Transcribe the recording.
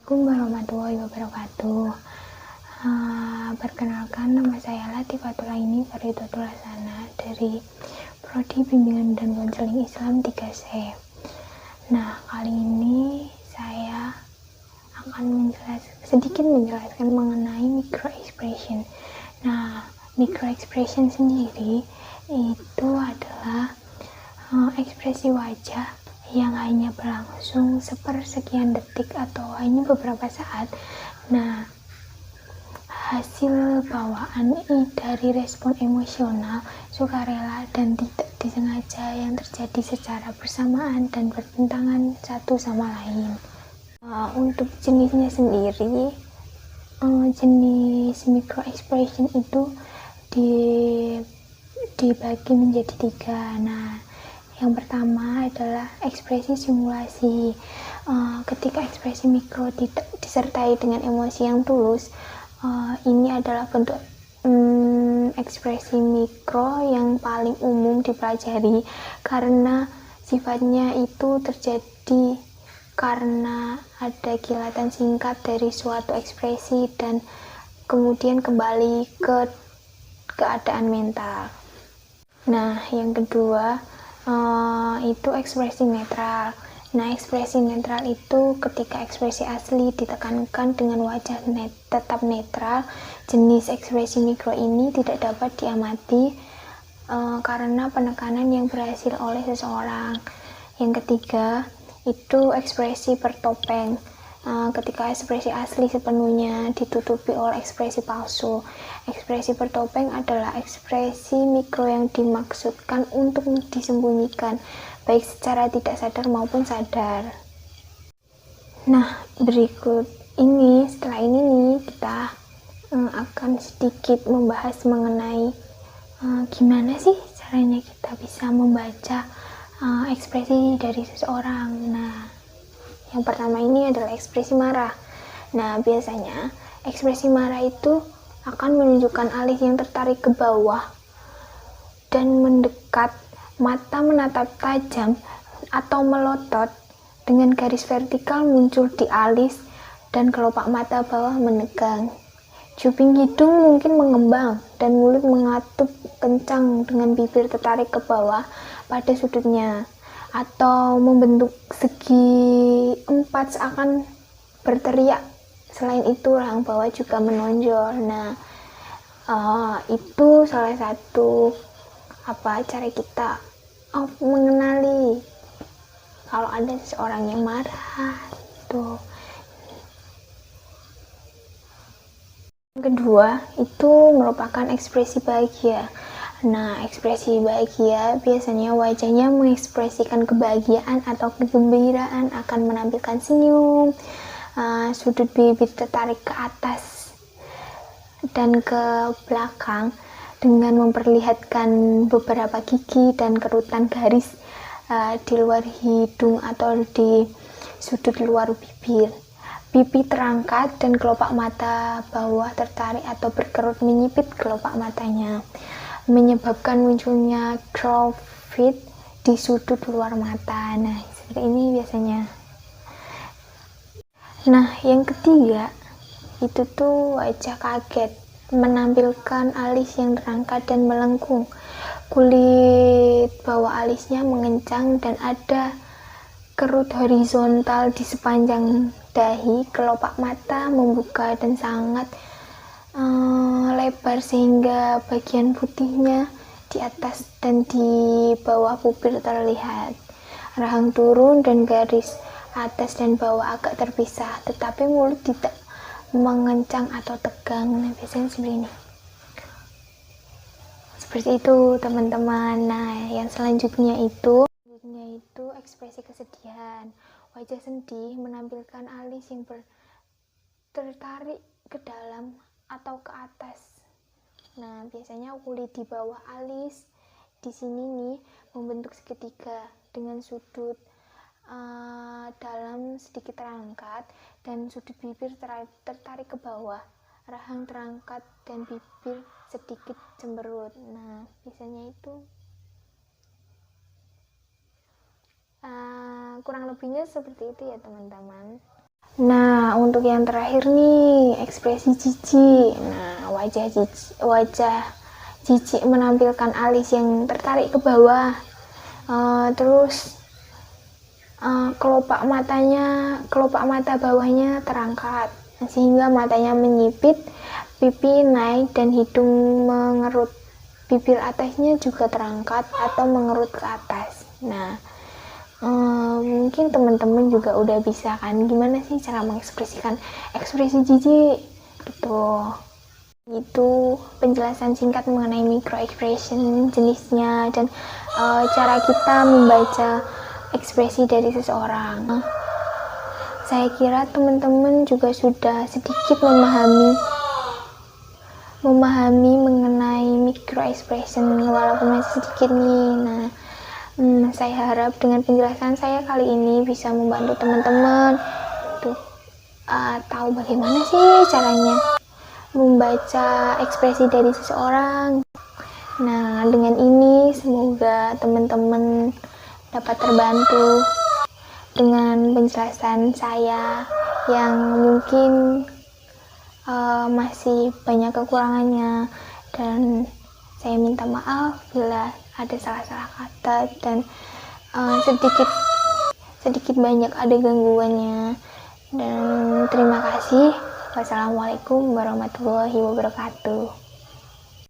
Assalamualaikum warahmatullahi wabarakatuh. Perkenalkan, nama saya Latifatul Aini Faridatul Hasanah dari Prodi Bimbingan dan Konseling Islam 3C. Nah, kali ini saya akan sedikit menjelaskan mengenai micro expression. Nah, micro expression sendiri itu adalah ekspresi wajah yang hanya berlangsung sepersekian detik atau hanya beberapa saat. Nah, hasil bawaan dari respon emosional, sukarela, dan tidak disengaja yang terjadi secara bersamaan dan bertentangan satu sama lain. Untuk jenisnya sendiri, jenis micro expression itu dibagi menjadi 3. Nah, yang pertama adalah ekspresi simulasi. Ketika ekspresi mikro tidak disertai dengan emosi yang tulus, ini adalah bentuk ekspresi mikro yang paling umum dipelajari karena sifatnya itu terjadi karena ada kilatan singkat dari suatu ekspresi dan kemudian kembali ke keadaan mental. Nah, yang kedua itu ekspresi netral. Nah, ekspresi netral itu ketika ekspresi asli ditekankan dengan wajah tetap netral. Jenis ekspresi mikro ini tidak dapat diamati karena penekanan yang berhasil oleh seseorang. Yang ketiga itu ekspresi bertopeng. Ketika ekspresi asli sepenuhnya ditutupi oleh ekspresi palsu. Ekspresi bertopeng adalah ekspresi mikro yang dimaksudkan untuk disembunyikan, baik secara tidak sadar maupun sadar. Nah, setelah ini kita akan sedikit membahas mengenai gimana sih caranya kita bisa membaca ekspresi dari seseorang. Nah, yang pertama ini adalah ekspresi marah. Nah, biasanya ekspresi marah itu akan menunjukkan alis yang tertarik ke bawah dan mendekat, mata menatap tajam atau melotot dengan garis vertikal muncul di alis dan kelopak mata bawah menegang. Cuping hidung mungkin mengembang dan mulut mengatup kencang dengan bibir tertarik ke bawah pada sudutnya, atau membentuk segi 4 seakan berteriak. Selain itu, rahang bawah juga menonjol. Nah, itu salah satu cara kita mengenali kalau ada seseorang yang marah. Yang kedua, itu merupakan ekspresi bahagia. Nah, ekspresi bahagia biasanya wajahnya mengekspresikan kebahagiaan atau kegembiraan, akan menampilkan senyum, sudut bibir tertarik ke atas dan ke belakang dengan memperlihatkan beberapa gigi dan kerutan garis di luar hidung atau di sudut luar bibir. Pipi terangkat dan kelopak mata bawah tertarik atau berkerut menyipit kelopak matanya, menyebabkan munculnya crowfit di sudut luar mata. Nah, seperti ini biasanya. Nah, yang ketiga itu tuh wajah kaget, menampilkan alis yang terangkat dan melengkung, kulit bawah alisnya mengencang dan ada kerut horizontal di sepanjang dahi, kelopak mata membuka dan sangat lebar sehingga bagian putihnya di atas dan di bawah pupil terlihat. Rahang turun dan garis atas dan bawah agak terpisah, tetapi mulut tidak mengencang atau tegang. Nah, biasanya seperti ini. Seperti itu, teman-teman. Nah, yang selanjutnya itu ekspresi kesedihan. Wajah sedih menampilkan alis yang tertarik ke dalam atau ke atas. Nah, biasanya kulit di bawah alis di sini nih membentuk segitiga dengan sudut dalam sedikit terangkat dan sudut bibir tertarik ke bawah, rahang terangkat dan bibir sedikit cemberut. Nah, biasanya itu kurang lebihnya seperti itu ya, teman-teman. Nah, untuk yang terakhir nih, ekspresi jijik. Nah, wajah jijik menampilkan alis yang tertarik ke bawah. Terus kelopak mata bawahnya terangkat sehingga matanya menyipit, pipi naik dan hidung mengerut. Bibir atasnya juga terangkat atau mengerut ke atas. Nah, mungkin teman-teman juga udah bisa kan gimana sih cara mengekspresikan ekspresi jijik gitu. Itu penjelasan singkat mengenai micro expression, jenisnya, dan cara kita membaca ekspresi dari seseorang. Saya kira teman-teman juga sudah sedikit memahami mengenai micro expression walaupun masih sedikit nih. Nah, saya harap dengan penjelasan saya kali ini bisa membantu teman-teman untuk tahu bagaimana sih caranya membaca ekspresi dari seseorang. Nah, dengan ini semoga teman-teman dapat terbantu dengan penjelasan saya yang mungkin masih banyak kekurangannya, dan saya minta maaf bila ada salah-salah kata dan sedikit banyak ada gangguannya. Dan terima kasih. Wassalamualaikum warahmatullahi wabarakatuh.